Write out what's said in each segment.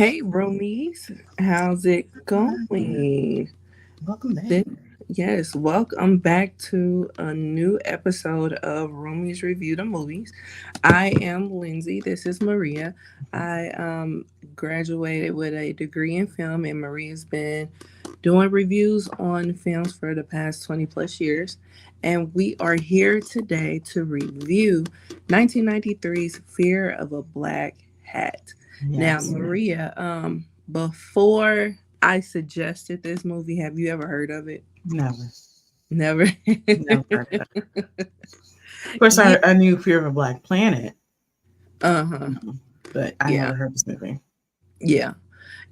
Hey, Roomies, how's it going? Welcome back. Th- Yes, welcome back to a new episode of Roomies Review the Movies. I am Lindsay. This is Maria. I graduated with a degree in film, and Maria's been doing reviews on films for the past 20 plus years. And we are here today to review 1993's Fear of a Black Hat. Now, Yes. Maria, before I suggested this movie, have you ever heard of it? Never. Never. Never heard of it. Of course, Yeah. I knew Fear of a Black Planet, Uh-huh. but I Yeah. never heard this movie. Yeah.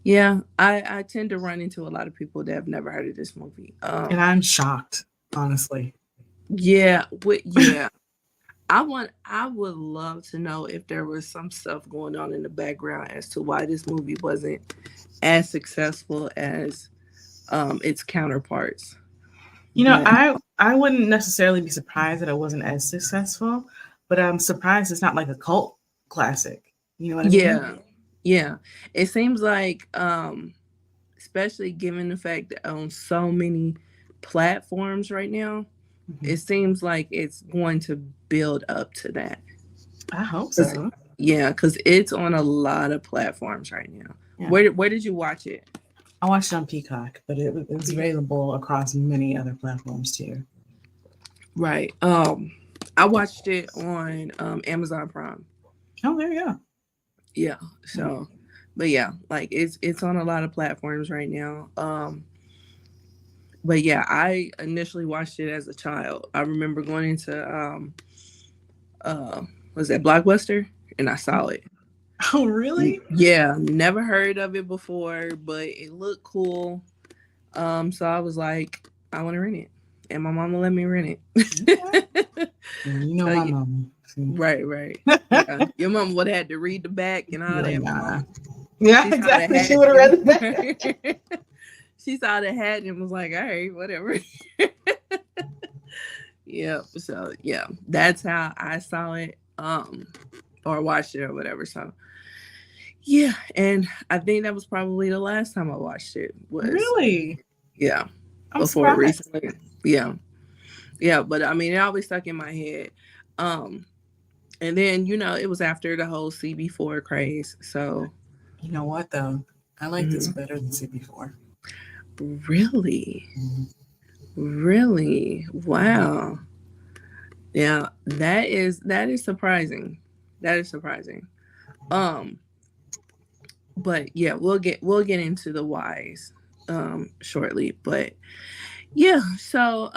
Yeah. I tend to run into a lot of people that have never heard of this movie. And I'm shocked, honestly. Yeah, I would love to know if there was some stuff going on in the background as to why this movie wasn't as successful as its counterparts. You know, But I wouldn't necessarily be surprised that it wasn't as successful, but I'm surprised it's not like a cult classic. You know what I mean? yeah, yeah. It seems like especially given the fact that on so many platforms right now, Mhm. it seems like it's going to build up to that. I hope 'Cause- so. Yeah, because it's on a lot of platforms right now. Yeah. Where did you watch it? I watched it on Peacock, but it was available across many other platforms too. Right. I watched it on Amazon Prime. Oh, there you go. Yeah. So, but yeah, like it's on a lot of platforms right now. But yeah, I initially watched it as a child. I remember going into uh was that Blockbuster, and I saw it. Oh, really? Yeah, never heard of it before, but it looked cool. So I was like, I want to rent it, and my mama let me rent Okay. it. You know So my yeah, mom. See? right, right. Yeah, your mom would have had to read the back and all Like, that. My nah. mama, Yeah, she saw the exactly. She hat. would have read the back. And she saw the hat and was like, all right, whatever. Yeah. So yeah, that's how I saw it. Or watched it or whatever. So yeah, and I think that was probably the last time I watched it was Really? yeah, I'm before surprised. recently. Yeah. Yeah, but I mean it always stuck in my head. Um and then, it was after the whole CB4 craze. So You know what though? I like this mhm. better than CB4. Really? Mm-hmm. Really? Wow. Yeah, that is surprising. That is surprising. Um, but yeah, we'll get into the whys shortly. But yeah, so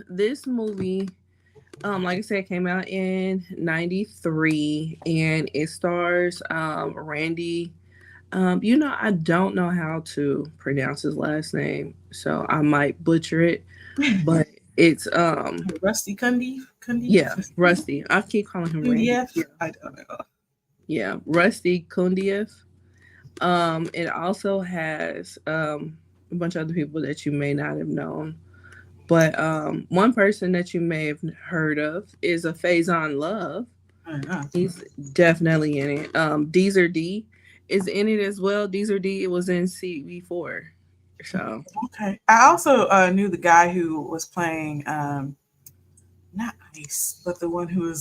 this movie, like I said, came out in 93, and it stars Randy. I don't know how to pronounce his last name, so I might butcher it, but it's Rusty Cundieff. yeah, Cundieff. Rusty. I keep calling him Randy. Cundieff. Yeah, I don't know. yeah, Rusty Cundieff. It also has a bunch of other people that you may not have known. But one person that you may have heard of is a Faison Love. I don't know. He's definitely in it. Deezer D is in it as well. Deezer D, it was in CB4. So Okay. I also knew the guy who was playing not Ice, but the one who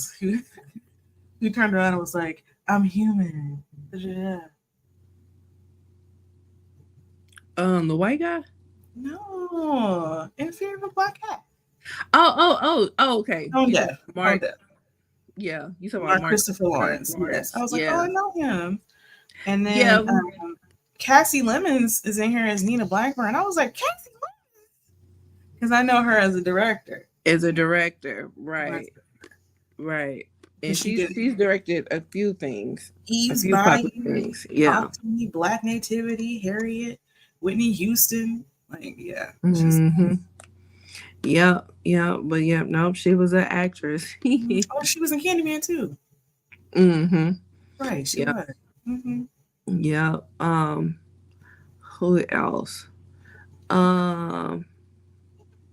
turned around and was like, "I'm human." Da-da-da. the white guy. No, in Fear of a Black Cat. Oh, okay. Tone You talking deaf. about Tone Mark? deaf. Yeah, you talking about Mark Mark Christopher Lawrence. Yes. I Lawrence? was like, oh, Yeah, I know him. And yeah. then Cassie Lemons is in here as Nina Blackburn. I was like, Cassie Lemons? Because I know her as a director. As a director, Because right, right. And she she's did she's directed a few things, a Eve's few popular Bayou, things. Yeah. Talk to Me, Black Nativity, Harriet, Whitney Houston. Like, yeah. She's Mm-hmm. Yeah, yeah, but yeah, nope, she was an actress. oh, she was in Candyman too. Mm-hmm. Right, she Yeah, was. Hmm. yeah. Who else? Um,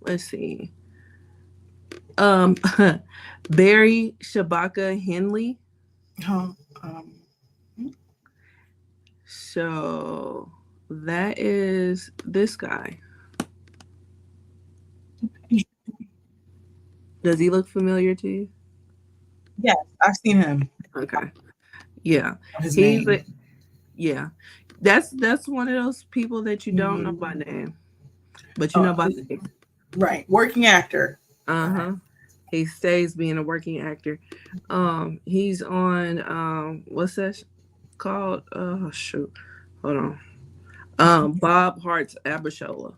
let's see. Um, Barry Shabaka Henley. Huh. Um, So that is this guy. Does he look familiar to you? Yes, I've seen him. Okay. Yeah. His He's name. a yeah. That's one of those people that you don't know by Mhm. name, but you know Oh, by face. right. Working actor. Uh-huh. He stays being a working actor. He's on what's that called? Oh shoot. Hold on. Bob Hart's Abishola.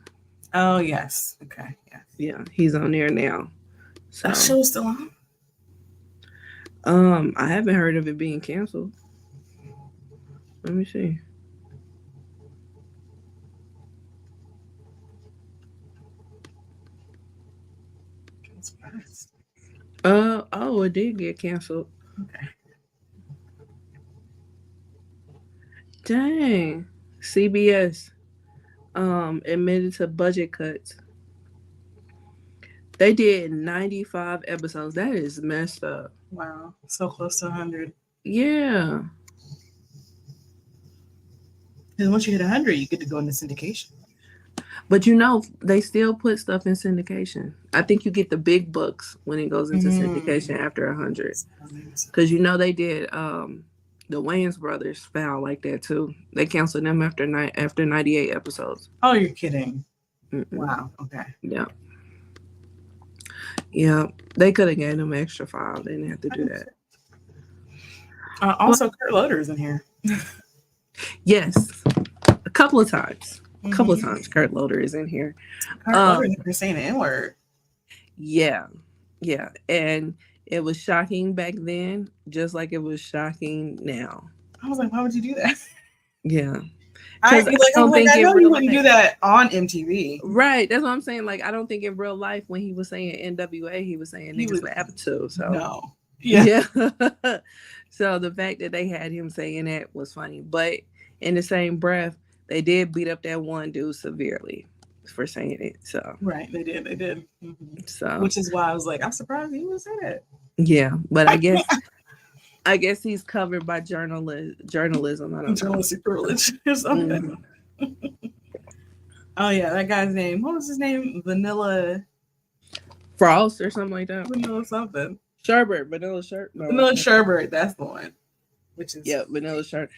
Oh, yes. Okay. Yeah. Yeah, he's on there now. That So show's still on? I haven't heard of it being canceled. Let me see. I'm surprised. Oh, it did get canceled. Okay. Dang. CBS admitted to budget cuts. They did 95 episodes. That is messed up. Wow. So close to 100. Yeah. Because once you hit 100, you get to go into syndication. But you know, they still put stuff in syndication. I think you get the big bucks when it goes into syndication after 100. Because you know they did the Wayans brothers foul like that too. They canceled them after 98 episodes. Oh, you're kidding. Mm-mm. Wow. Okay. Yeah. Yeah. They could have gave them extra 5. They didn't have to do that. Also, Kurt Loder's in here. Yes. A couple of times. A couple of times Kurt Loder is in here. Kurt Loder's never saying the N-word. Yeah. Yeah. And it was shocking back then, just like it was shocking now. I was like, why would you do that? Yeah. I know you wouldn't do that on MTV. Right. That's what I'm saying. Like, I don't think in real life when he was saying NWA, he was saying niggas with attitude. So no. Yeah. So the fact that they had him saying that was funny. But in the same breath, they did beat up that one dude severely for saying it. So right, they did. Mm-hmm. So which is why I was like, I'm surprised he would say that. Yeah, but I guess he's covered by journalism. I don't journalistic privilege or something. Oh yeah, that guy's name. What was his name? Vanilla Frost or something like that. Vanilla something. Sherbert, Vanilla Sherbert. No, Vanilla Sherbert, that's the one. Which is Vanilla Sherbert.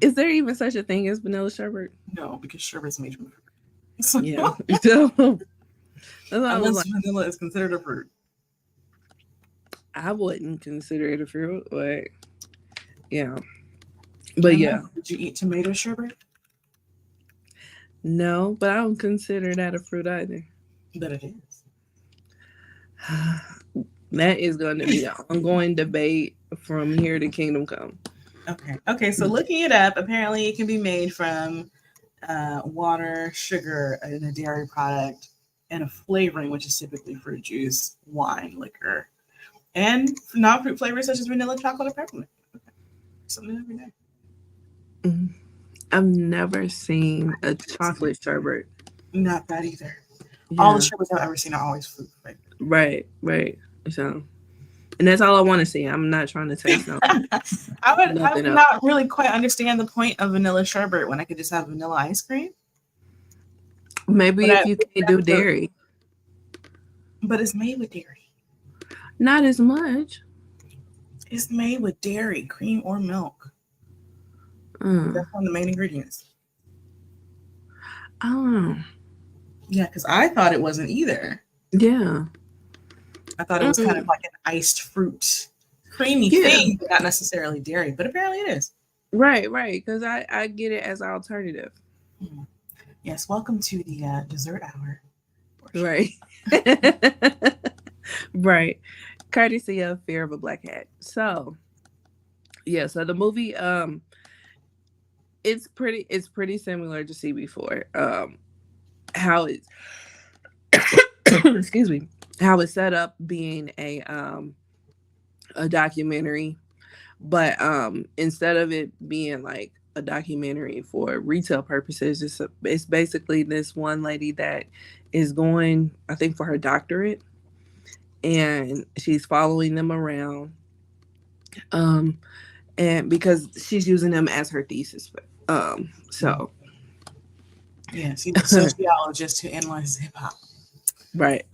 Is there even such a thing as Vanilla Sherbert? No, because Sherbert's made from fruit. Yeah. So, unless vanilla is considered a fruit. I wouldn't consider it a fruit, but yeah. But yeah. Did you eat tomato sherbet? No, but I don't consider that a fruit either. But it is. That is going to be an ongoing debate from here to Kingdom Come. Okay. So looking it up, apparently it can be made from water, sugar, and a dairy product, and a flavoring, which is typically fruit juice, wine, liquor, and non-fruit flavors such as vanilla, chocolate, or peppermint. Okay. Something every day. Mm-hmm. I've never seen a chocolate sherbet. Not that either. Yeah. All the sherbets I've ever seen are always fruit flavored. Right. So, and that's all I want to see. I'm not trying to taste nothing. I would not really quite understand the point of vanilla sherbet when I could just have vanilla ice cream. Maybe if you can't do dairy. But it's made with dairy. Not as much. It's made with dairy, cream, or milk. That's one of the main ingredients. I don't know. Yeah, because I thought it wasn't either. Yeah. I thought it was kind of like an iced fruit, creamy thing, but not necessarily dairy. But apparently it is. Right. Because I get it as an alternative. Mm-hmm. Yes, welcome to the dessert hour. Right. Right. Courtesy of Fear of a Black Hat. So, yeah. So the movie, it's pretty similar to CB4. How it's excuse me, how it's set up being a documentary, but instead of it being like a documentary for retail purposes, it's basically this one lady that is going, I think, for her doctorate, and she's following them around, and because she's using them as her thesis So Yeah, she's a sociologist who analyzes hip hop. right.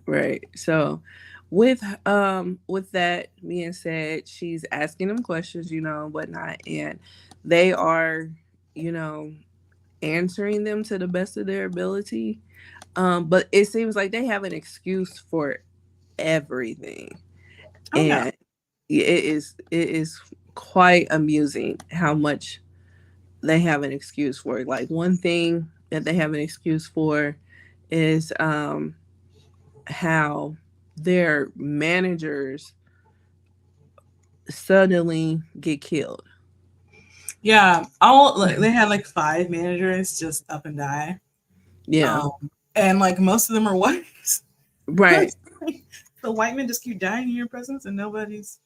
So with that being said, she's asking them questions, whatnot, and they are, you know, answering them to the best of their ability. But it seems like they have an excuse for everything. Oh yeah. And it is quite amusing how much they have an excuse for it. Like one thing that they have an excuse for is how their managers suddenly get killed. Yeah, all like they had like 5 managers just up and die. Yeah. Um, and like most of them are white. Right. The white men just keep dying in your presence and nobody's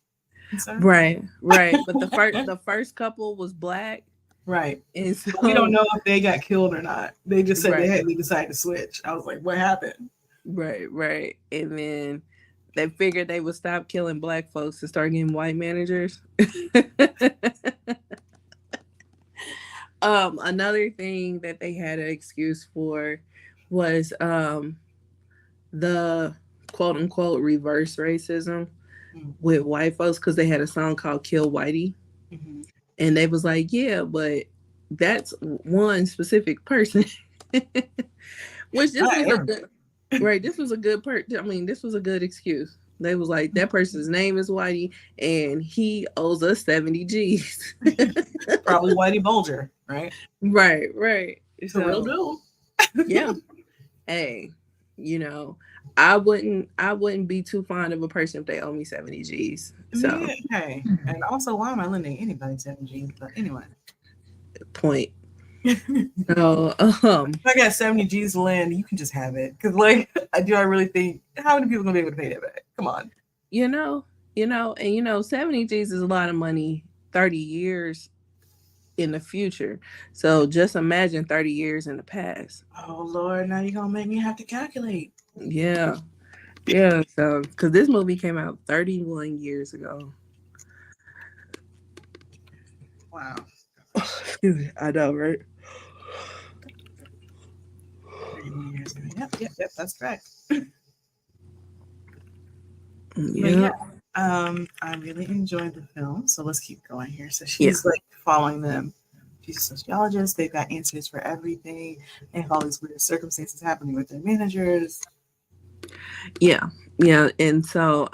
concerned. Right. But the first couple was black. Right. And But we don't so know if they got killed or not. They just said right, they decided to switch. I was like, what happened? right. And then they figured they would stop killing black folks and start getting white managers. Another thing that they had an excuse for was the quote unquote reverse racism with white folks because they had a song called Kill Whitey. Mm-hmm. And they was like, yeah, but that's one specific person. Which this was a good right, this was a good this was a good excuse. They was like, that person's name is Whitey and he owes us 70 G's. Probably Whitey Bulger, right? Right. It's a real deal. Yeah. Hey, I wouldn't be too fond of a person if they owe me 70 G's. So Hey. And also, why am I lending anybody 70 G's? But anyway. point. So if I got 70 G's to lend, you can just have it. Because I really think how many people are gonna be able to pay that back? Come on. And 70 G's is a lot of money 30 years in the future. So just imagine 30 years in the past. Oh Lord, now you're gonna make me have to calculate. Yeah. So because this movie came out 31 years ago. Wow. Excuse me. I know, right? 31 years ago. Yep, that's correct. Yeah. I really enjoyed the film, so let's keep going here. So she's following them. She's a sociologist. They've got answers for everything. They have all these weird circumstances happening with their managers. Yeah. And so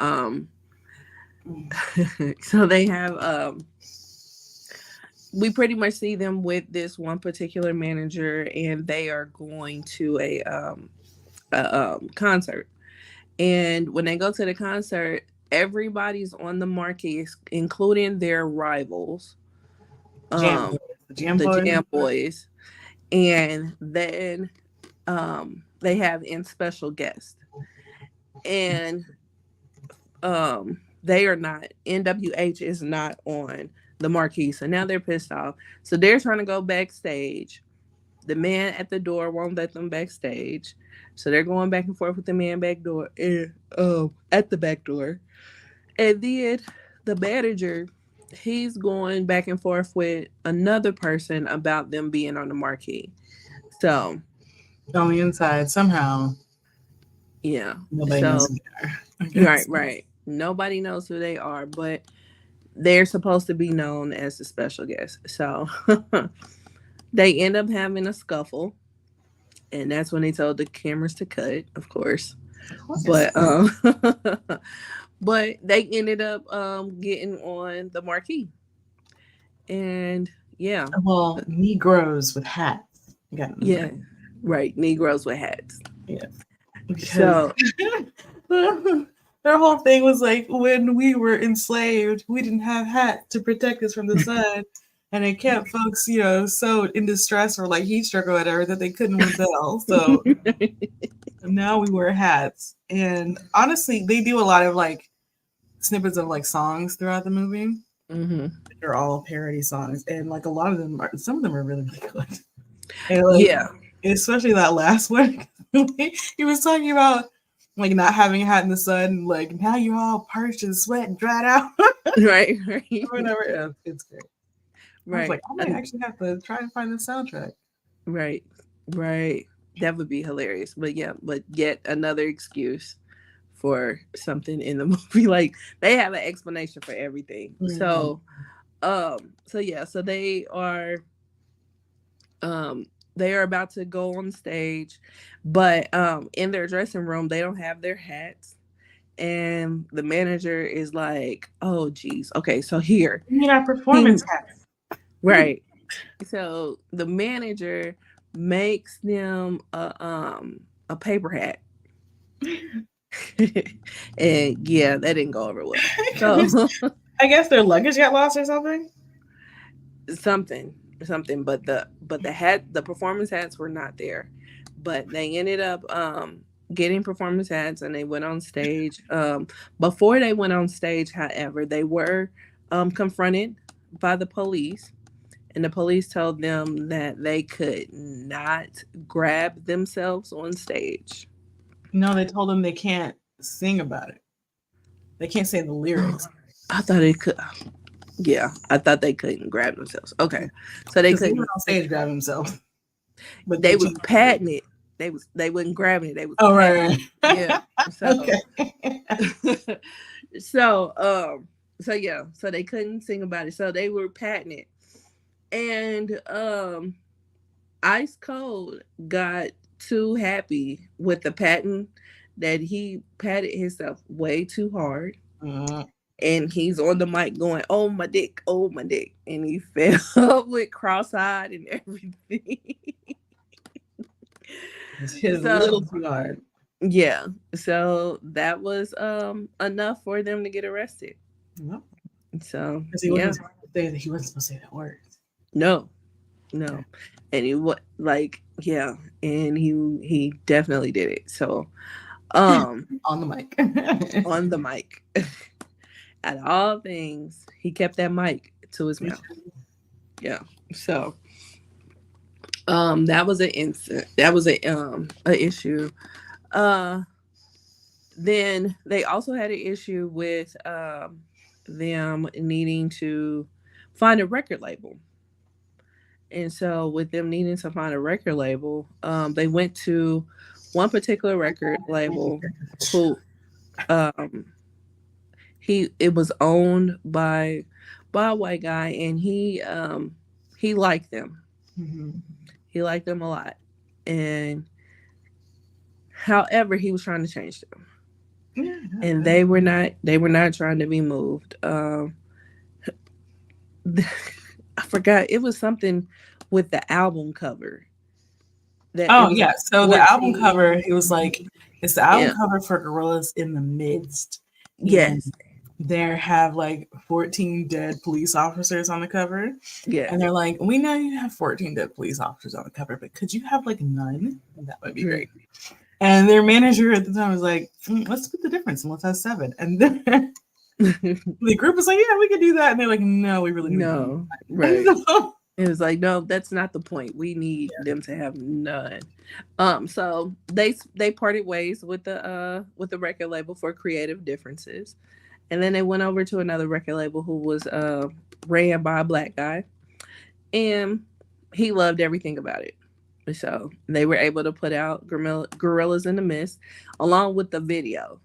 so they have we pretty much see them with this one particular manager, and they are going to a concert. And when they go to the concert, everybody's on the marquee, including their rivals, the Jam Boys, and then they have in special guests, and they are not. NWH is not on the marquee, so now they're pissed off. So they're trying to go backstage. The man at the door won't let them backstage. So they're going back and forth with the man back door and at the back door. And then the manager, he's going back and forth with another person about them being on the marquee. So on the inside, somehow. Yeah. Nobody knows who they are. Right. Nobody knows who they are, but they're supposed to be known as a special guest. So they end up having a scuffle. And that's when they told the cameras to cut, of course. But but they ended up getting on the marquee. And yeah. Well, Negroes with hats. Yeah. Right. Negroes with hats. Yeah. So their whole thing was like, when we were enslaved, we didn't have hats to protect us from the sun. And it kept folks, so in distress or like heat stroke or whatever that they couldn't rebel. So now we wear hats. And honestly, they do a lot of snippets of songs throughout the movie. Mm-hmm. They're all parody songs, and a lot of them some of them are really, really good. And, especially that last one. He was talking about not having a hat in the sun, now you're all parched and sweat and dried out. Right. Whatever. Yeah, it's great. I was right, like, I might actually have to try and find the soundtrack. right, right. That would be hilarious. But yeah, but yet another excuse for something in the movie. Like they have an explanation for everything. Mm-hmm. So yeah, so they are about to go on stage, but in their dressing room they don't have their hats. And the manager is like, "Oh geez, okay, so here." You need our He performance hats. right. So the manager makes them a paper hat. And yeah, that didn't go over well. So I guess their luggage got lost or something. something but the performance hats were not there, but they ended up getting performance hats and they went on stage. Before they went on stage, however, they were confronted by the police, and the police told them that they could not grab themselves on stage. No, they told them they can't sing about it. They can't say the lyrics I thought it could. Yeah, I thought they couldn't grab themselves. Okay, so they because they couldn't. went on stage grabbing themselves, but They they was changed the lyrics. patting it. They wasn't grabbing it. They was Oh patting. right, Yeah. right. So Okay. so so yeah, so they couldn't sing about it. So they were patting it. And Ice Cold got too happy with the patent that he patted himself way too hard. Uh, And he's on the mic going, "Oh my dick, oh my dick," and he fell with cross-eyed and everything. it's hit a So little too hard. yeah, so that was enough for them to get arrested. No, So because yeah, he wasn't supposed to say that word. no, no, and he was like, yeah, and he definitely did it. So On the mic. on the mic, out of all things, he kept that mic to his mouth. Yeah, so that was an incident. That was a issue. Uh, then they also had an issue with them needing to find a record label. And so, with them needing to find a record label, they went to one particular record label who um, it was owned by a white guy, and he liked them. Mm-hmm. He liked them a lot, and however, he was trying to change them, Yeah, and they were not trying to be moved. I forgot, it was something with the album cover that it oh was yeah. like So the album 14. cover, it was like it's the album Yeah. cover for Gorillas in the Midst, and Yes. there have like 14 dead police officers on the cover, Yeah. and they're like, "We know you have 14 dead police officers on the cover, but could you have like none? That would be great." And their manager at the time was like, "Let's split the difference and let's have 7." And then the group was like, "Yeah, we could do that." And they're like, "No, we really need." No. Right. So, It was like, no, that's not the point. We need them to have none. So they parted ways with the record label for creative differences. And then they went over to another record label who was ran by a black guy. And he loved everything about it. So they were able to put out Gorillas in the Mist along with the video.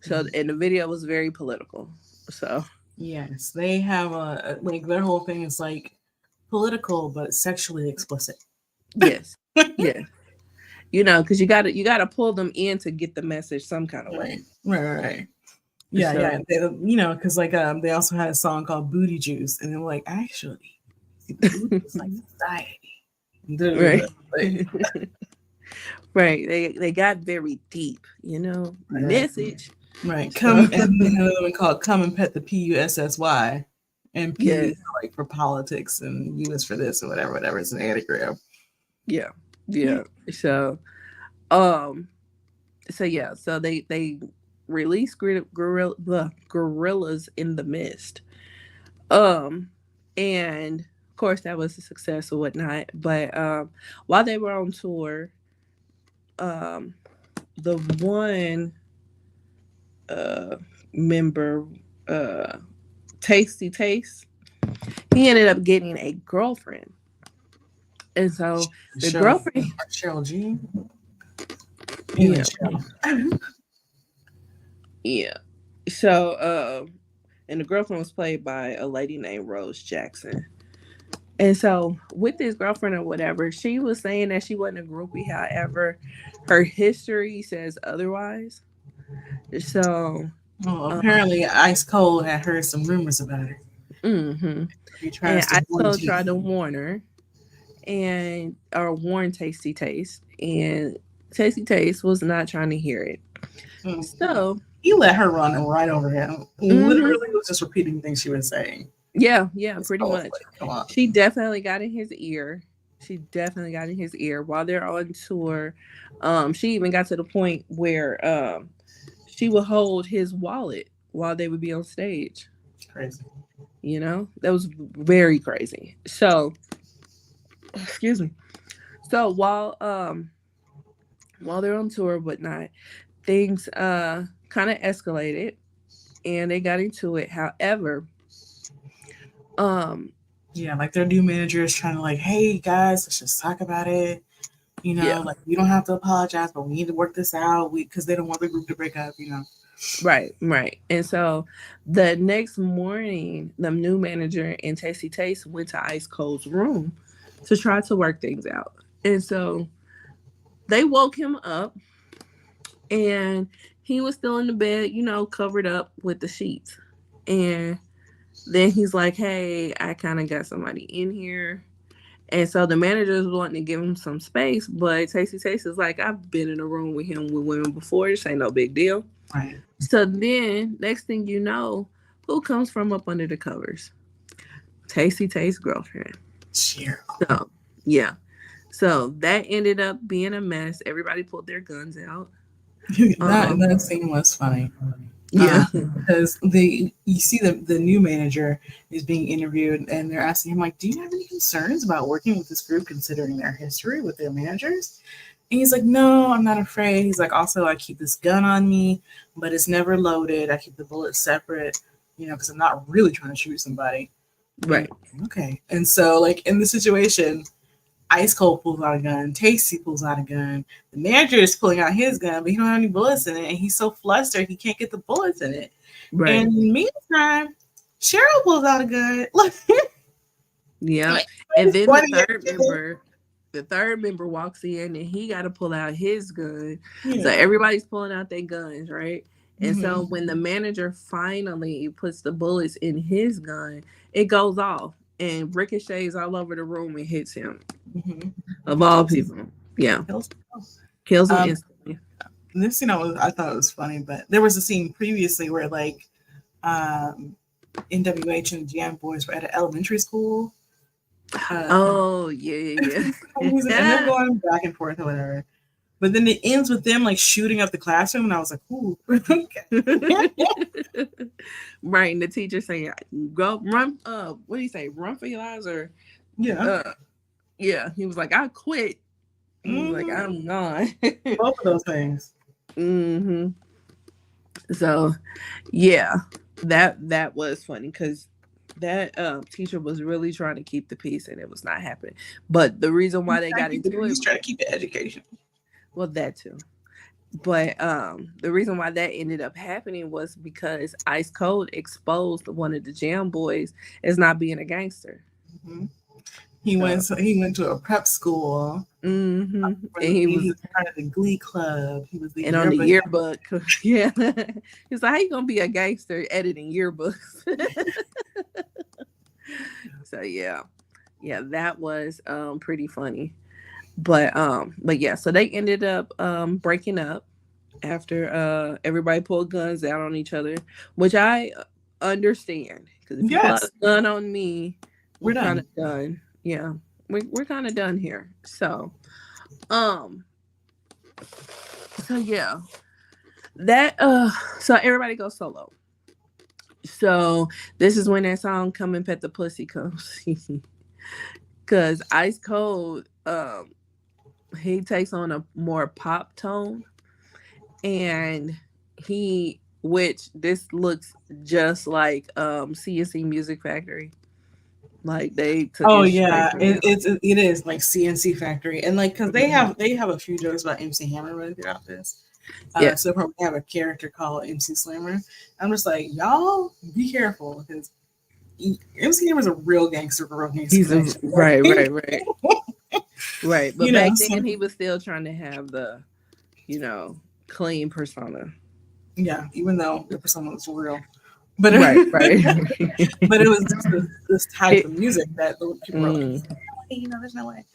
So and the video was very political. So yes, they have like their whole thing is like political but sexually explicit. yes. Yeah. Because you gotta pull them in to get the message some kind of way. Right. Yeah, So yeah. Because like they also had a song called "Booty Juice," and they were like, actually, booty is like society. right. Like, Right. They got very deep, message. right. So, Come and then another one called "Come and Pet the PUSSY," and P yes. is like for politics, and U is for this or whatever. It's an anagram. Yeah. Yeah. So so yeah, so they released Gorillas in the Mist. And of course that was a success or whatnot. But while they were on tour, um the one member, Tasty Taste, he ended up getting a girlfriend. And so the Cheryl, girlfriend, Cheryl G. Anyway, yeah, Cheryl. yeah. So, and the girlfriend was played by a lady named Rose Jackson. And so, with this girlfriend or whatever, she was saying that she wasn't a groupie. However, her history says otherwise. So, Well, um, apparently Ice Cold had heard some rumors about her. hmm He and tries to I warn still you. tried to warn her and or warn Tasty Taste, and Tasty Taste was not trying to hear it. Mm. So, He let her run right over him. hmm Literally was just repeating things she was saying. yeah, It's pretty cold, much. like, come on. She definitely got in his ear. She definitely got in his ear while they're on tour. She even got to the point where she would hold his wallet while they would be on stage. Crazy. You know, that was very crazy. So, excuse me. So while they're on tour and whatnot, things kind of escalated and they got into it. However, um Yeah, like their new manager is trying to like, hey guys, let's just talk about it. You yeah, know, like we don't have to apologize, but we need to work this out. Because they don't want the group to break up. You know. right. And so the next morning, the new manager and Tasty Taste went to Ice Cold's room to try to work things out. And so they woke him up and he was still in the bed, you know, covered up with the sheets. And then he's like, hey, I kind of got somebody in here. And so the manager is wanting to give him some space, but Tasty Taste is like, I've been in a room with him with women before. This ain't no big deal. Right. So then, next thing you know, who comes from up under the covers? Tasty Taste's girlfriend. Cheer. So, yeah. So that ended up being a mess. Everybody pulled their guns out. Um, That scene was funny. yeah. Because they you see the new manager is being interviewed and they're asking him like, do you have any concerns about working with this group considering their history with their managers? And he's like, no, I'm not afraid. He's like, also I keep this gun on me, but it's never loaded. I keep the bullets separate, you know, because I'm not really trying to shoot somebody. And Right. okay. And so like in the situation, Ice Cold pulls out a gun, Tasty pulls out a gun. The manager is pulling out his gun, but he don't have any bullets in it, and he's so flustered he can't get the bullets in it. Right. And in the meantime, Cheryl pulls out a gun. Like, Yeah. And then the third member walks in and he got to pull out his gun. So Yeah. everybody's pulling out their guns, right? And so Mm-hmm. when the manager finally puts the bullets in his gun, it goes off and ricochets all over the room and hits him. Mm-hmm. Of all people. Yeah. Kills. Kills him Um, instantly. this scene I thought it was funny, but there was a scene previously where like um, NWH and Jam Boys were at an elementary school. Oh, yeah. And they're going back and forth or whatever. But then it ends with them like shooting up the classroom, and I was like, "Ooh, okay." Right. And the teacher saying, go run, what do you say? Run for your lives or, Yeah. uh, yeah. He was like, I quit. He was like, Mm-hmm. I'm gone. Both of those things. hmm So, yeah, that was funny because that teacher was really trying to keep the peace and it was not happening. But the reason why they got into it, He's trying to keep the education. well, that too. But the reason why that ended up happening was because Ice Cold exposed one of the Jam Boys as not being a gangster. Mm-hmm. He went to a prep school. And He was part of the Glee Club. He was the and on the yearbook. yearbook, yeah, he's like, how you gonna be a gangster editing yearbooks? So yeah, that was pretty funny. But yeah, so they ended up breaking up after everybody pulled guns out on each other, which I understand because if you pull out Yes, a gun on me, we're we're kind done. of done. Yeah, we're kind of done here. Um, so yeah, that so everybody goes solo. So this is when that song "Come and Pet the Pussy" comes, because Ice Cold he takes on a more pop tone, and which this looks just like CNC Music Factory. Like they took Oh it straight yeah, from him. it is like CNC Factory, and like because they have a few jokes about MC Hammer running throughout this. Yeah, So probably have a character called MC Slammer. I'm just like, y'all be careful because MC Hammer's a real gangster for real gangster he's a connection. right, Like, right, right, right. But you know, back so then he was still trying to have the, you know, clean persona. yeah, even though the persona was real. But Right, right. but it was just this type it, of music that the people were like, mm, there's no way.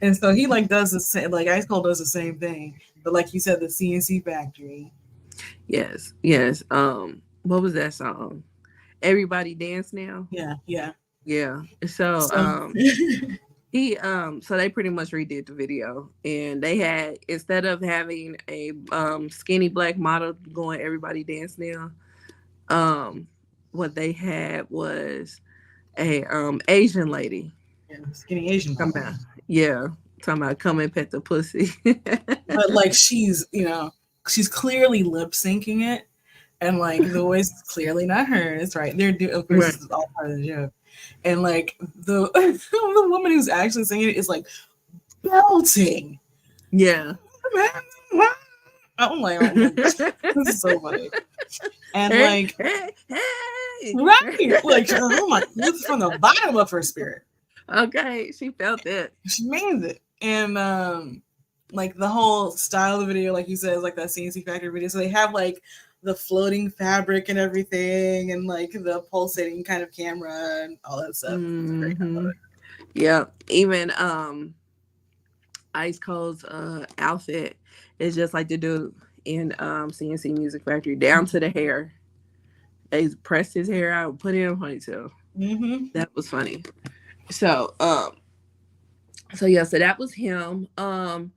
And so he like does the same, like Ice Cold does the same thing, but like you said, the CNC Factory. yes, yes. What was that song? Everybody Dance Now. Yeah, yeah. Yeah. So So he so they pretty much redid the video, and they had, instead of having a skinny black model going Everybody Dance Now, um what they had was a Asian lady. yeah, skinny Asian Come model. out. Yeah. Talking about come and pet the pussy. But like she's clearly lip syncing it, and like the voice is clearly not hers, right? They're of course Right. this is all part of the joke, and like the the woman who's actually singing it is like belting. Yeah. I'm like, oh my god, this is so funny. And Hey, like, hey, hey. right, like, oh my, this is from the bottom of her spirit. Okay, she felt it. She means it. And like the whole style of the video, like you said, is like that CNC Factory video. So they have like the floating fabric and everything, and like the pulsating kind of camera and all that stuff. It's great. I love Hmm. it. Yeah. Even Ice Cold's outfit is just like the dude in CNC Music Factory, down to the hair. They pressed his hair out, put it in a ponytail. Mm-hmm. That was funny. So so yeah, so that was him. Then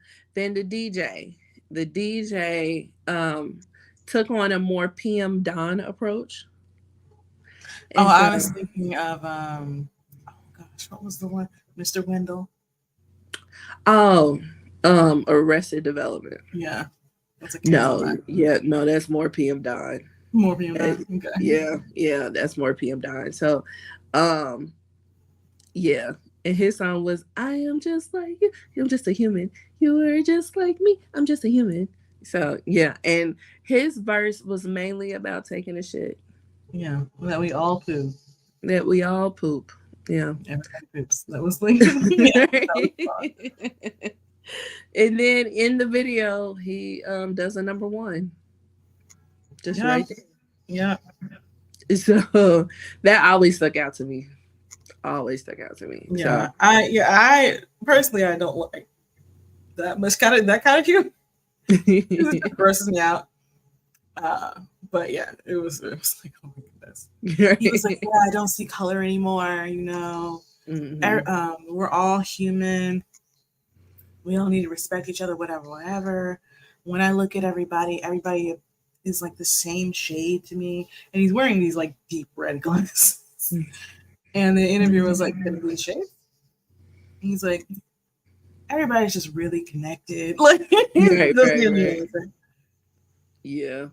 the DJ. The DJ took on a more PM Dawn approach. Oh, And I so was thinking of oh gosh, what was the one? Mr. Wendell. oh Arrested Development. Yeah, that's a came on No, my yeah, no, that's more PM Dawn. more being Uh, that. Okay. yeah, yeah, that's more PM Dawn. So um yeah. And his song was I am just like you. I'm just a human. You are just like me. I'm just a human. So yeah. And his verse was mainly about taking a shit Yeah, that we all poo. that we all poop. Yeah. Everybody poops. That was like, yeah, that was fun. And then in the video, he does a number one. Just Yeah, right yeah. there. So that always stuck out to me. Always stuck out to me. Yeah, I personally I don't like that much that kind of cute. So It grosses me out. But yeah, it was like, oh my goodness. He was like, yeah, I don't see color anymore. You know, we're all human. We all need to respect each other. Whatever, whatever. When I look at everybody, everybody is like the same shade to me. And he's wearing these like deep red glasses. And the interviewer was like, "Can shade?" He's like, everybody's just really connected. Like, right. Yeah.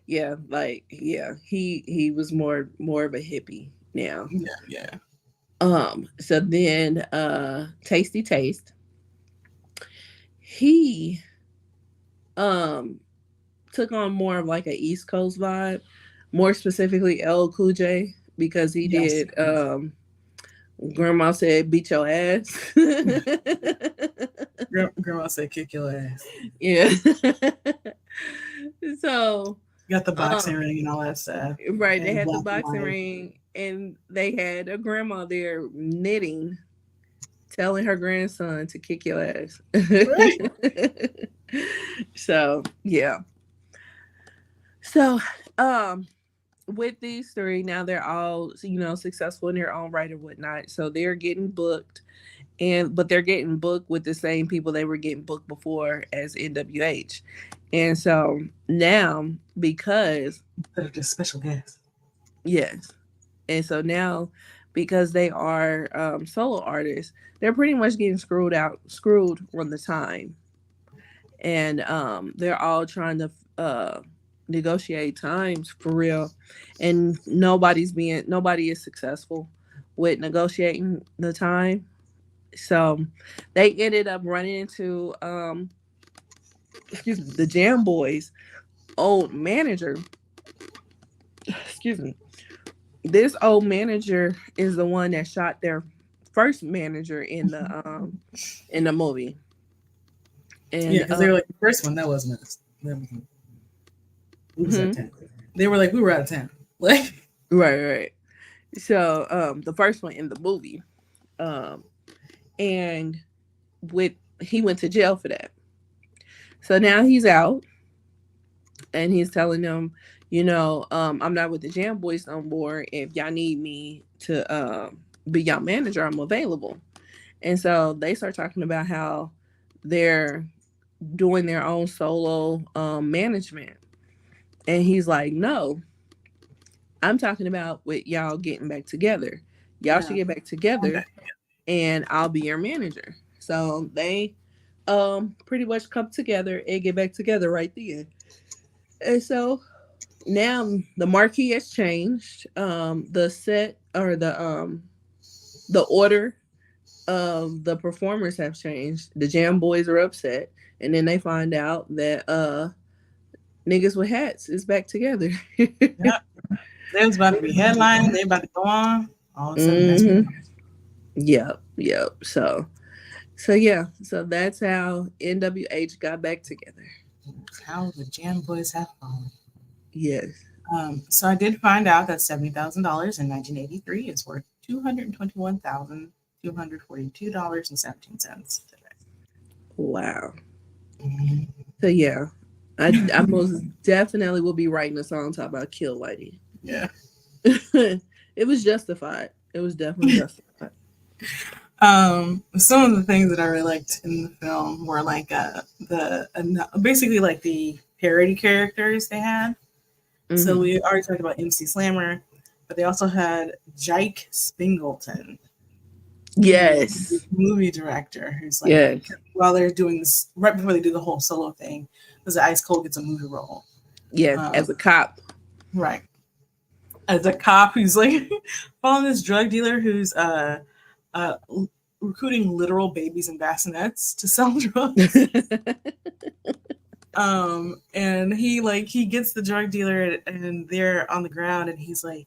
Yeah. Like, yeah, he was more of a hippie now. Yeah, yeah. So then Tasty Taste, he took on more of like a East Coast vibe, more specifically L Cool J, because he Yes. did Grandma Said Beat Your Ass. Grandma said, "Kick your ass." Yeah. So Got the boxing ring and all that stuff. right, they And had the black and boxing white. ring, and they had a grandma there knitting, telling her grandson to kick your ass. Right. So yeah. So with these three, now they're all, you know, successful in their own right and whatnot. So they're getting booked, but they're getting booked with the same people they were getting booked before as NWH. And so now, because Instead of just special guests. yes, and so now because they are solo artists, they're pretty much getting screwed on the time, and they're all trying to negotiate times for real, and nobody is successful with negotiating the time. So they ended up running into excuse me, the Jam Boys old manager. Excuse me. This old manager is the one that shot their first manager in the movie. Yeah, And because they were like the first one. That wasn't us. We was out of town. They were like, we were out of town. Like, right. So the first one in the movie. And with he went to jail for that. So now he's out and he's telling them, I'm not with the Jam Boys no more. If y'all need me to be y'all manager, I'm available. And so they start talking about how they're doing their own solo management. And he's like, no, I'm talking about with y'all getting back together. Y'all should get back together and I'll be your manager. So they pretty much come together and get back together right then. And so now the marquee has changed. The set or the order of the performers have changed. The Jam Boys are upset, and then they find out that niggas with hats is back together. yep. They was about to be headlining. They about to go on. All of a sudden, that's Yep. So yeah, so that's how NWH got back together. how the Jam Boys have fallen. Yes. So I did find out that $70,000 in 1983 is worth $221,242.17 today. Wow. Mm-hmm. So yeah, I most definitely will be writing a song talking about Kill Lady. Yeah. It was justified. It was definitely justified. Some of the things that I really liked in the film were like basically like the parody characters they had. Mm-hmm. So we already talked about MC Slammer, but they also had Jike Spingleton. Yes. Movie director who's like, while they're doing this, right before they do the whole solo thing, because Ice Cold gets a movie role. Yeah, as a cop. Right. As a cop who's like following this drug dealer who's recruiting literal babies in bassinets to sell drugs. And he gets the drug dealer and they're on the ground and he's like,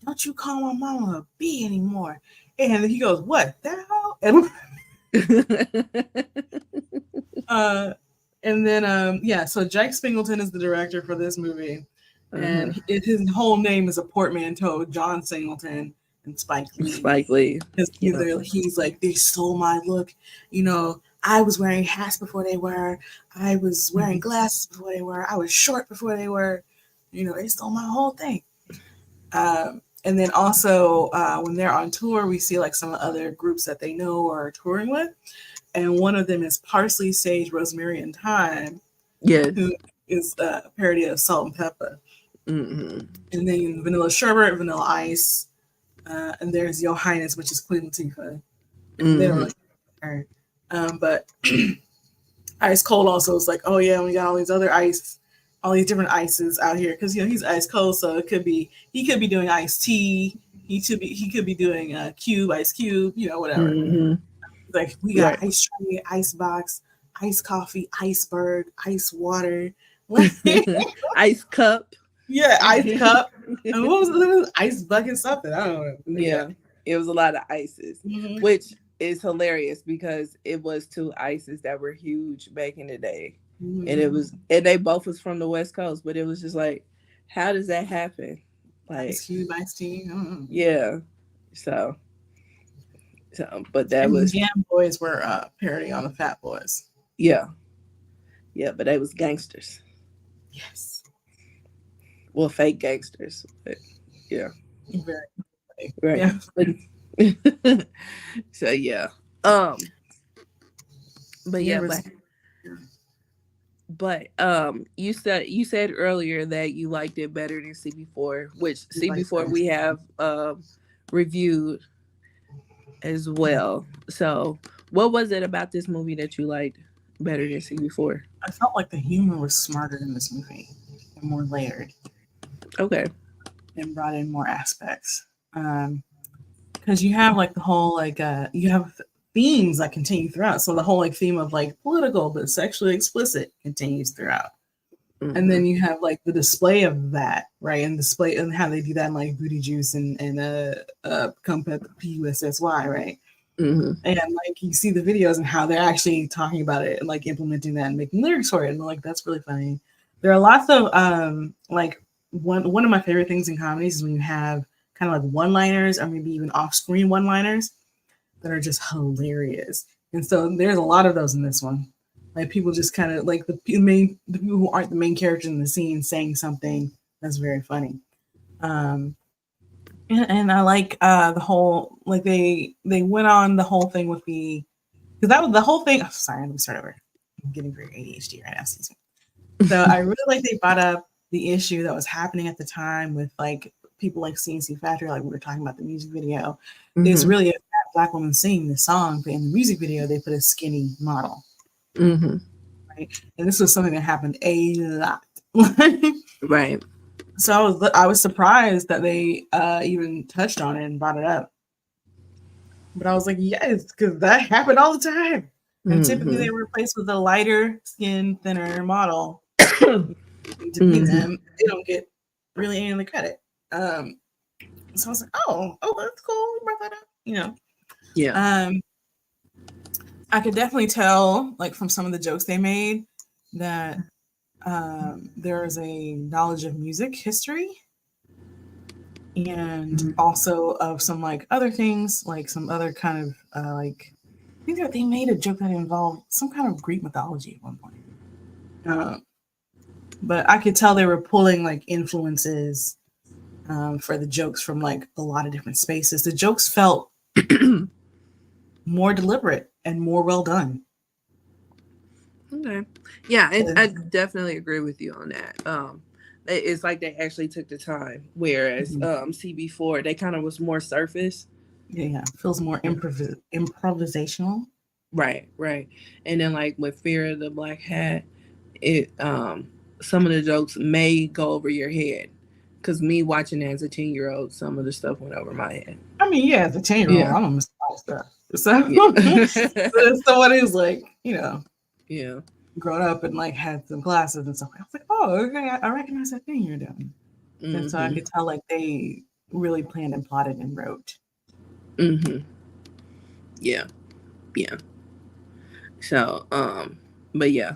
don't you call my mama a B anymore. And he goes, what the hell? And then so Jake Spingleton is the director for this movie. And his whole name is a portmanteau, John Singleton and Spike Lee. Because he's like, they stole my look. I was wearing hats before they were. I was wearing glasses before they were. I was short before they were. They stole my whole thing. And then also when they're on tour, we see like some other groups that they know or are touring with. And one of them is Parsley, Sage, Rosemary, and Thyme. Yes. Who is a parody of Salt and Pepper. Mm-hmm. And then Vanilla Sherbet, Vanilla Ice. And there's Yo Highness, which is Queen Latifah. They don't really care. But Ice Cold also is like, oh yeah, we got all these other all these different ices out here because he's Ice Cold, so he could be doing iced tea. He could be doing Ice Cube, whatever. Mm-hmm. Like we got ice tray, ice box, ice coffee, iceberg, ice water, ice cup. Yeah, ice cup. And what was the ice bucket something? I don't know. Yeah, it was a lot of ices, which is hilarious because it was two ices that were huge back in the day. And they both was from the West Coast, but it was just like, how does that happen? Like Ice Cube, Ice Tea. Yeah. So, but that was Jam Boys were parody on the Fat Boys. Yeah, but they was gangsters. Yes. Well, fake gangsters. But yeah. Very fake. Right. Yeah. So yeah. But yeah, but you said earlier that you liked it better than CB4, which CB4 we have reviewed as well. So what was it about this movie that you liked better than CB4? I felt like the humor was smarter in this movie and more layered. Okay. And brought in more aspects. Because because you have like the whole like you have themes that continue throughout. So the whole like theme of like political but sexually explicit continues throughout. And then you have like the display of that, right? And display and how they do that in like Booty Juice and Come PUSSY, right? Mm-hmm. And like you see the videos and how they're actually talking about it and like implementing that and making lyrics for it. And like that's really funny. There are lots of like one of my favorite things in comedies is when you have kind of like one-liners or maybe even off-screen one-liners that are just hilarious. And so there's a lot of those in this one. Like people just kind of like the people who aren't the main characters in the scene saying something that's very funny. And I like the whole like they went on the whole thing with the because that was the whole thing. Oh, sorry, let me start over. I'm getting very ADHD right now. Excuse me. So I really like they brought up the issue that was happening at the time with like people like CNC Factory, like we were talking about the music video. It's really a fat black woman singing the song, but in the music video they put a skinny model. Right, and this was something that happened a lot. Right. So I was surprised that they even touched on it and brought it up. But I was like, yes, because that happened all the time. And typically they were replaced with a lighter skin, thinner model. To be them, they don't get really any of the credit. So I was like, oh, that's cool. We brought that up, you know. Yeah. I could definitely tell, like from some of the jokes they made, that there is a knowledge of music history and also of some like other things, like some other kind of like I think that they made a joke that involved some kind of Greek mythology at one point. But I could tell they were pulling like influences for the jokes from like a lot of different spaces. The jokes felt more deliberate and more well done. Okay. Yeah, I definitely agree with you on that. It's like they actually took the time, whereas CB4 they kind of was more surface. Yeah, feels more improvisational. Right. And then like with Fear of the Black Hat, it some of the jokes may go over your head. Cause me watching it as a 10-year-old, some of the stuff went over my head. I mean, yeah, as a 10-year-old, I don't miss stuff. So someone who's like, you know, grown up and like had some classes and stuff. I was like, oh, okay, I recognize that thing you're doing. And so I could tell like they really planned and plotted and wrote. Yeah. So, but yeah,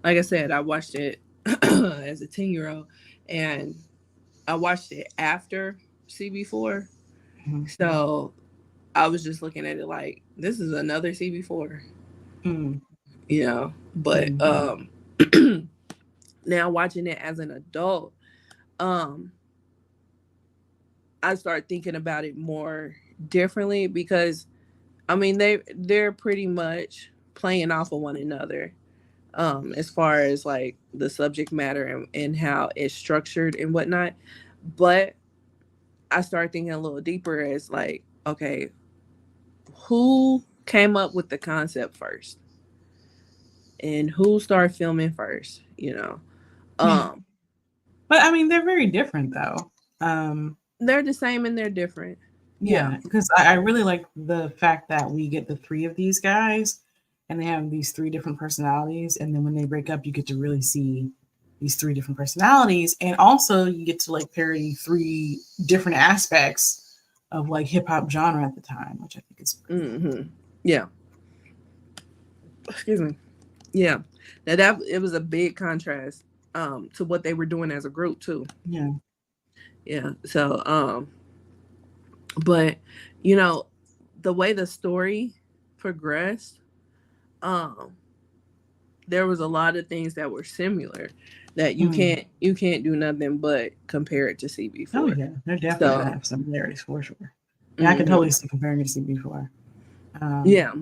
like I said, I watched it as a 10-year-old, and I watched it after CB4. So I was just looking at it like this is another CB4. You know, but now watching it as an adult, I start thinking about it more differently because I mean they're pretty much playing off of one another as far as like the subject matter and how it's structured and whatnot. But I started thinking a little deeper as like, okay, who came up with the concept first? And who started filming first, you know? But I mean, they're very different though. They're the same and they're different. Yeah, because I really like the fact that we get the three of these guys and they have these three different personalities. And then when they break up, you get to really see these three different personalities. And also you get to like parody three different aspects of like hip hop genre at the time, which I think is yeah. Excuse me. Yeah. Now that it was a big contrast to what they were doing as a group too. Yeah. So but you know, the way the story progressed, there was a lot of things that were similar that you can't do nothing but compare it to CB4. Oh yeah, they're definitely have similarities for sure. Yeah, I can totally see comparing it to CB4. Yeah.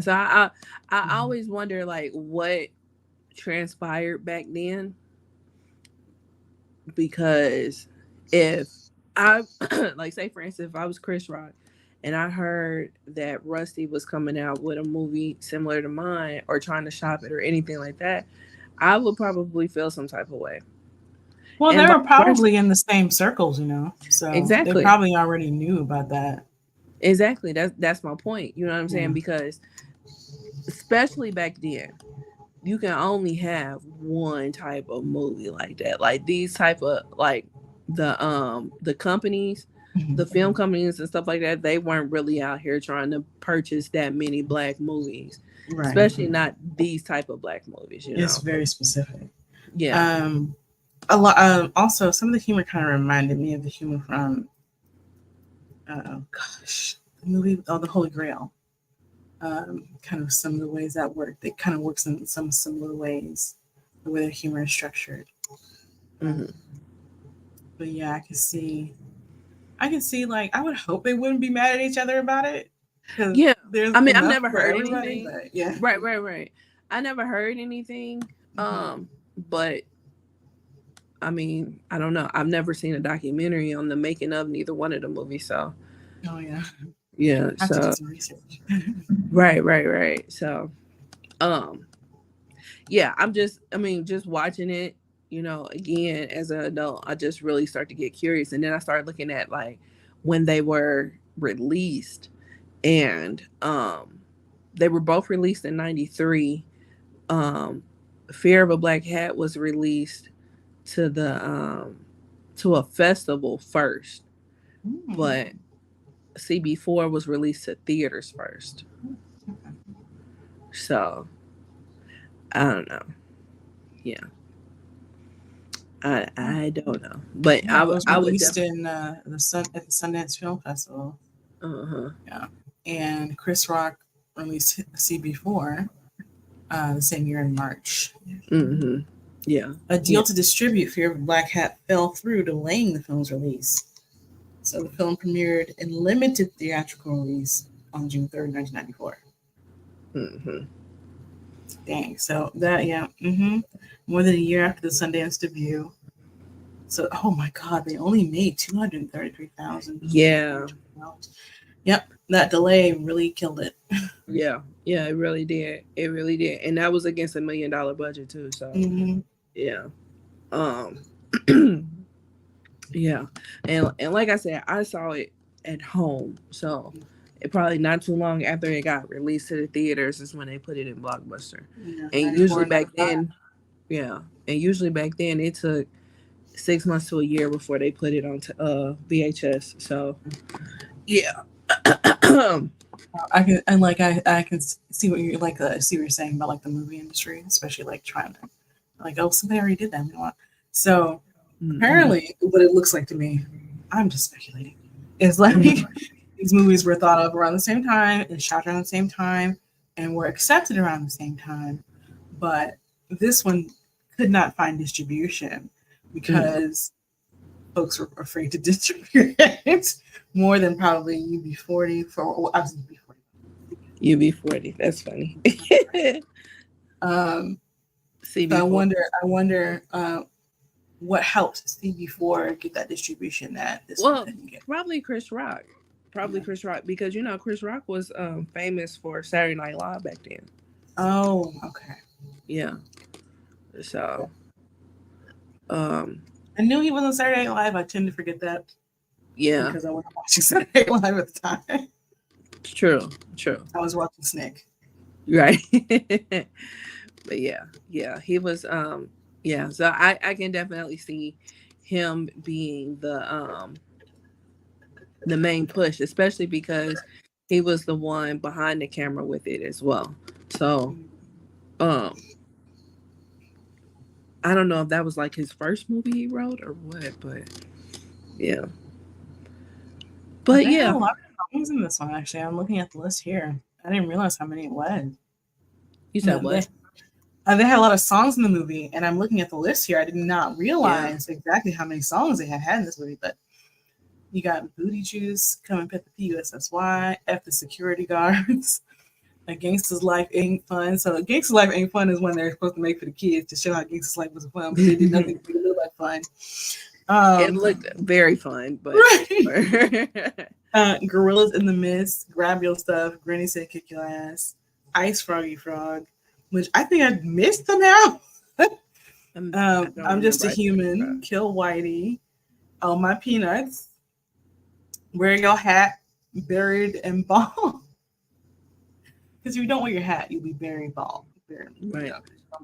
So I always wonder like what transpired back then, because if I like say for instance if I was Chris Rock and I heard that Rusty was coming out with a movie similar to mine or trying to shop it or anything like that, I would probably feel some type of way. Well, they were probably in the same circles, you know, so exactly. they probably already knew about that. Exactly. That's my point. You know what I'm saying? Yeah. Because especially back then, you can only have one type of movie like that. Like these type of like the companies, the Mhm. film companies and stuff like that, they weren't really out here trying to purchase that many black movies. Right. Especially not these type of black movies, you It's know. very specific. Yeah. Um, a lot. Also, some of the humor kind of reminded me of the humor from, gosh, the movie, The Holy Grail. Kind of some of the ways that work. It kind of works in some similar ways, the way their humor is structured. Um, Hmm. but yeah, I can see, like, I would hope they wouldn't be mad at each other about it because Yeah. there's I mean, I've enough never for heard everybody. anything. But yeah. Right. I never heard anything. Mhm. But I mean, I don't know. I've never seen a documentary on the making of neither one of the movies. So Oh yeah, yeah. I have to do So some research. right. So um, yeah. I mean, just watching it. You know, again as an adult, I just really start to get curious, and then I started looking at like when they were released, and they were both released in '93. Um, Fear of a Black Hat was released to the to a festival first, Mm. but CB4 was released to theaters first. So I don't know. Yeah, I don't know, but Yeah, it was I would released definitely. in the Sun at the Sundance Film Festival. Uh huh. Yeah, and Chris Rock released CB4 the same year in March. Mm-hmm. Yeah. A Yeah. deal to distribute Fear of Black Hat fell through, delaying the film's release. So the film premiered in limited theatrical release on June 3rd, 1994. Mm-hmm. Dang. So that, yeah. More than a year after the Sundance debut. So, oh my God, they only made 233,000. Yeah. Yep, that delay really killed it. Yeah. It really did. It really did, and that was against $1 million budget too. So Mm-hmm. yeah. Um. Yeah, and like I said, I saw it at home, so it probably not too long after it got released to the theaters is when they put it in Blockbuster, Yeah, and 94 usually and back 95. then, yeah, and usually back then it took 6 months to a year before they put it on VHS. So yeah, I can see what you like. See what you're saying about like the movie industry, especially like trying to like, oh, somebody already did that. You know what? So hmm apparently, what it looks like to me, I'm just speculating, is like these movies were thought of around the same time and shot around the same time and were accepted around the same time, but this one could not find distribution because folks were afraid to distribute it more than probably UB40 for well, I was UB40. UB40. That's funny. Um, so CB4. I wonder what helped CB4 get that distribution that this one Well, couldn't get. probably Chris Rock. Probably Yeah. Chris Rock because you know Chris Rock was famous for Saturday Night Live back then. Oh, okay. Yeah. So um I knew he was on Saturday Night Live. I tend to forget that yeah, because I wasn't watching Saturday Night Live at the time. true. I was watching Snick. Right. But yeah, he was yeah, so I can definitely see him being the main push, especially because he was the one behind the camera with it as well. So um I don't know if that was like his first movie he wrote or what, but yeah. But They had yeah, a lot of songs in this one, actually. I'm looking at the list here. I didn't realize how many it was. you No, said what? they had a lot of songs in the movie, and I'm looking at the list here. I did not Yeah. realize exactly how many songs they had in this movie, but you got Booty Juice, Come and Pet the PUSSY, F the Security Guards, A Gangsta's Life Ain't Fun. So, A Gangsta's Life Ain't Fun is one they're supposed to make for the kids to show how Gangsta's Life was fun, but they did nothing to make it look like fun. It looked very fun, but Right. Gorillas in the Mist, Grab Your Stuff, Granny Said Kick Your Ass, Ice Froggy Frog, which I think I missed somehow. I don't I'm Just remember. a Human, Kill Whitey, Oh My Peanuts, Wear Your Hat, buried and bald. Because if you don't wear your hat, you'll be buried bald. Right.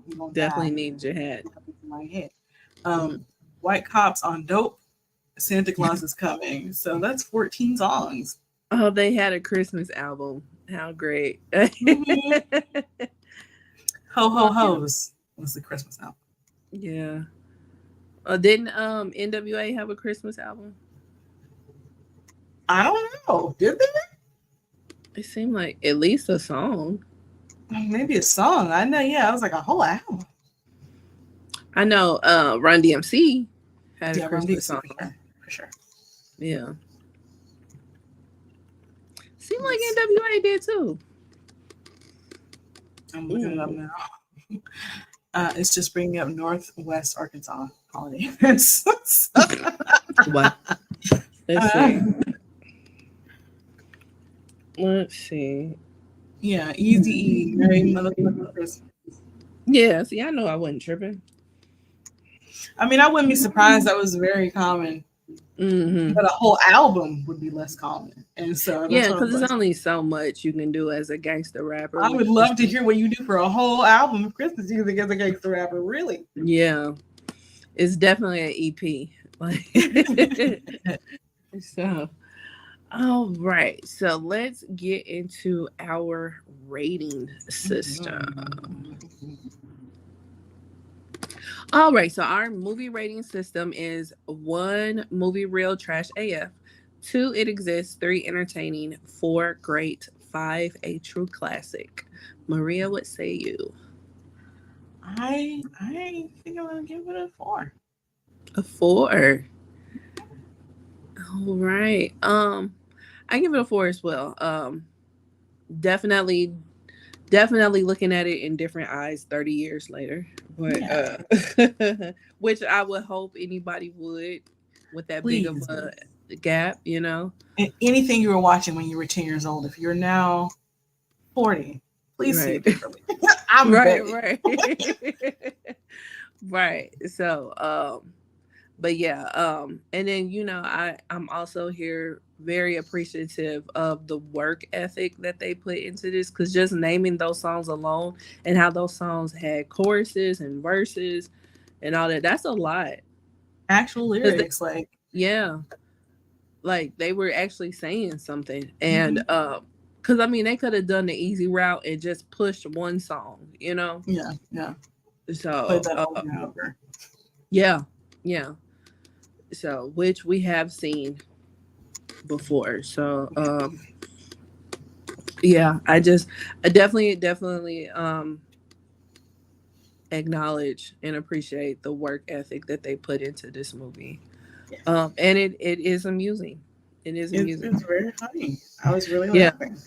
You don't Definitely die. need your hat. My head. Mhm. White Cops on Dope. Santa Claus is Coming. So that's 14 songs. Oh, they had a Christmas album. How great. Mhm. Ho Ho Well, Ho's was the Christmas album. yeah. Didn't NWA have a Christmas album? I don't know. Did they? It seemed like at least a song. Maybe a song. I know. Yeah, it was like a whole album. I know Run DMC had a Yeah, Run Christmas DMC song. for sure. Yeah. Seemed like NWA did too. I'm looking it up now. It's just bringing up Northwest Arkansas holiday events. What? Let's see. Let's see. Yeah, Easy E, Merry Motherfucking Christmas. Yeah, see, I know I wasn't tripping. I mean, I wouldn't be surprised. That was very common, Mm-hmm. but a whole album would be less common. And so that's Yeah, what because I'm there's like. only so much you can do as a gangster rapper. I would love to hear what you do for a whole album of Christmas music as a gangster rapper. Really? Yeah, it's definitely an EP. Like, so, all right. So let's get into our rating system. All right. So our movie rating system is 1, movie real trash AF. 2, it exists. 3, entertaining. 4, great. 5, a true classic. Maria, what say you? I think I'm gonna give it a 4. A 4. All right. I give it a 4 as well. Definitely looking at it in different eyes 30 years later. But Yeah. which I would hope anybody would with that Please. big of a gap, you know. And anything you were watching when you were 10 years old, if you're now 40, please see it differently. I'm right. Right. So but yeah, and then I'm also here very appreciative of the work ethic that they put into this, because just naming those songs alone and how those songs had choruses and verses and all that's a lot. Actual lyrics, like Yeah, like they were actually saying something. And because I mean they could have done the easy route and just pushed one song, you know. Yeah. So Play that over and over. Yeah. So which we have seen before. So yeah, I definitely acknowledge and appreciate the work ethic that they put into this movie. Yeah. And it is amusing. It's very funny. I was really laughing.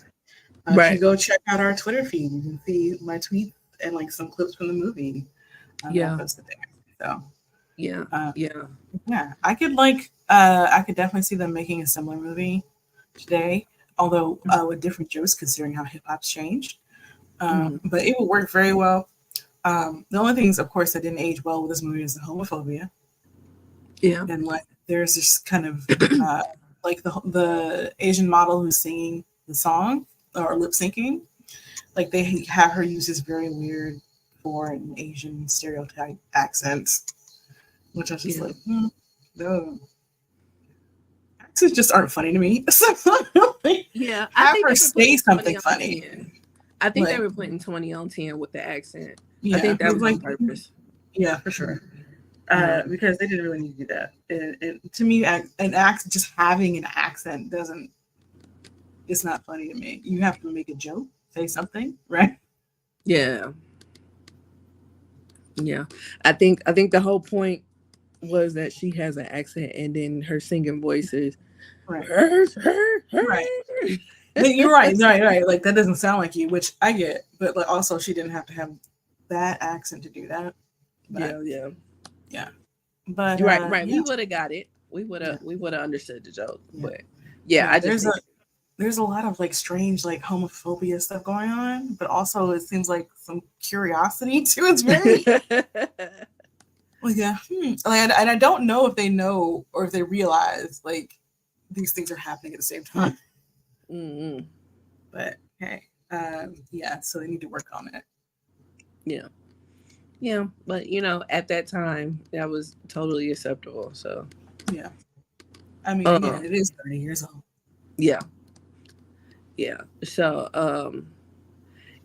If you go check out our Twitter feed, you can see my tweets and like some clips from the movie. Posted there. So yeah. I could definitely see them making a similar movie today, although with different jokes considering how hip hop's changed. But it would work very well. The only things, of course, that didn't age well with this movie is the homophobia. Yeah. And like there's this kind of like the Asian model who's singing the song or lip syncing, like they have her use this very weird foreign Asian stereotype accents, which I was just like, no. Accents just aren't funny to me. Yeah, have her say something funny. I think they were putting 20 on 10 with the accent. Yeah, I think that was on purpose. Yeah, for sure. Because they didn't really need to do that. And to me, just having an accent it's not funny to me. You have to make a joke, say something, right? Yeah. I think the whole point was that she has an accent, and then her singing voice is right. You're right. Like that doesn't sound like you, which I get, but like also she didn't have to have that accent to do that. But, yeah. But right. We would have got it. We would have understood the joke. But I just there's a lot of like strange like homophobia stuff going on, but also it seems like some curiosity too. It's very like and I don't know if they know or if they realize like these things are happening at the same time. Mm-hmm. But hey, yeah, so they need to work on it. Yeah. Yeah. But you know, at that time, that was totally acceptable. So, Yeah. I mean, uh, again, it is 30 years old. yeah. Yeah. So,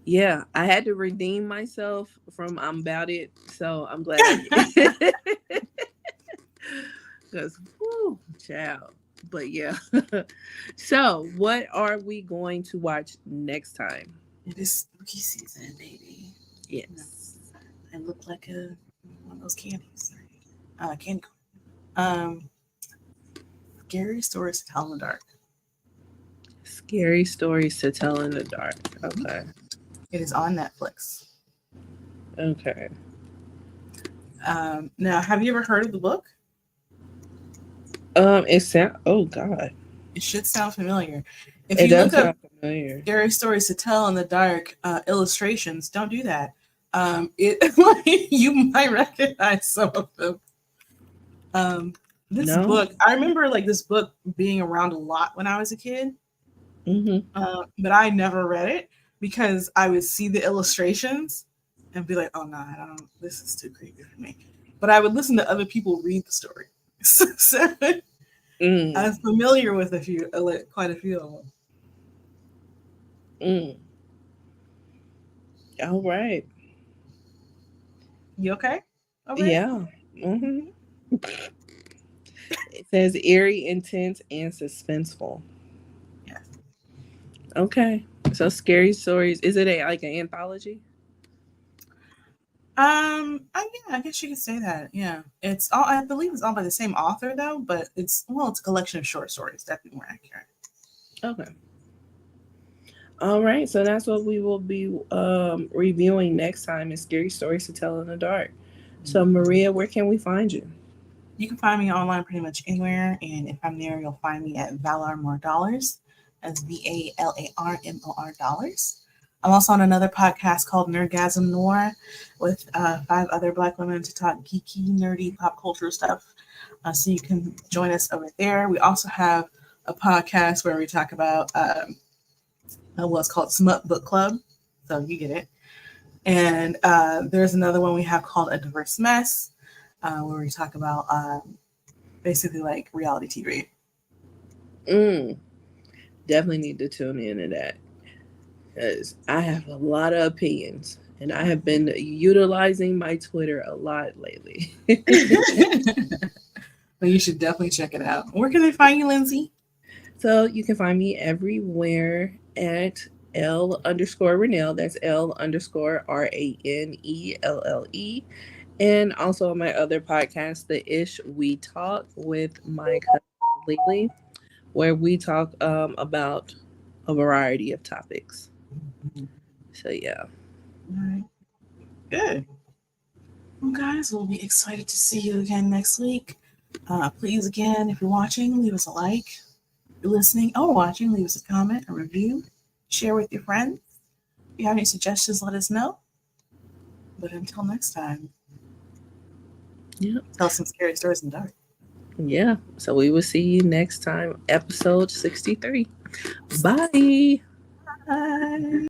yeah, I had to redeem myself from I'm about it. So I'm glad I did. Because, whoo, child. But yeah. So, what are we going to watch next time? It is spooky season, baby. No, Yes. I look like one of those candies. Candy corn. Scary stories to tell in the dark. Scary stories to tell in the dark. Mhm. Okay. It is on Netflix. Okay. Now, have you ever heard of the book? It sound. Oh God, It should sound familiar. If it you does look up sound familiar. scary stories to tell in the dark illustrations, don't do that. It you might recognize some of them. Um, this No. book, I remember like this book being around a lot when I was a kid, Mm-hmm. but I never read it because I would see the illustrations and be like, "Oh no, I don't. This is too creepy for me." But I would listen to other people read the story, so Mm. I'm familiar with a few, like, quite a few of them. Mm. All right. You okay over there? Yeah. Mm-hmm. It says eerie, intense, and suspenseful. Yes. Okay. So scary stories. Is it a like an anthology? Yeah, I guess you could say that. Yeah, it's all. I believe it's all by the same author though, but it's a collection of short stories. Definitely more accurate. Okay. All right. So that's what we will be reviewing next time is scary stories to tell in the dark. So Maria, where can we find you? You can find me online pretty much anywhere, and if I'm there, you'll find me at Valar More Dollars, as VALARMOR Dollars. I'm also on another podcast called Nerdgasm Noir with 5 other Black women to talk geeky, nerdy pop culture stuff. So you can join us over there. We also have a podcast where we talk about what's called Smut Book Club. So you get it. And there's another one we have called A Diverse Mess, where we talk about basically like reality TV. Mm. Definitely need to tune into that because I have a lot of opinions and I have been utilizing my Twitter a lot lately. But you should definitely check it out. Where can they find you, Lindsay? So you can find me everywhere at L_Ranelle. That's L_RANELLE. And also on my other podcast, The Ish We Talk with my cousin Lily, where we talk about a variety of topics. So yeah. All right. Good. Well, guys, we'll be excited to see you again next week. Please, again, if you're watching, leave us a like. If you're listening or watching, leave us a comment, a review, share with your friends. If you have any suggestions, let us know. But until next time, Yep. tell some scary stories in the dark. Yeah. So we will see you next time, episode 63. Bye. Bye.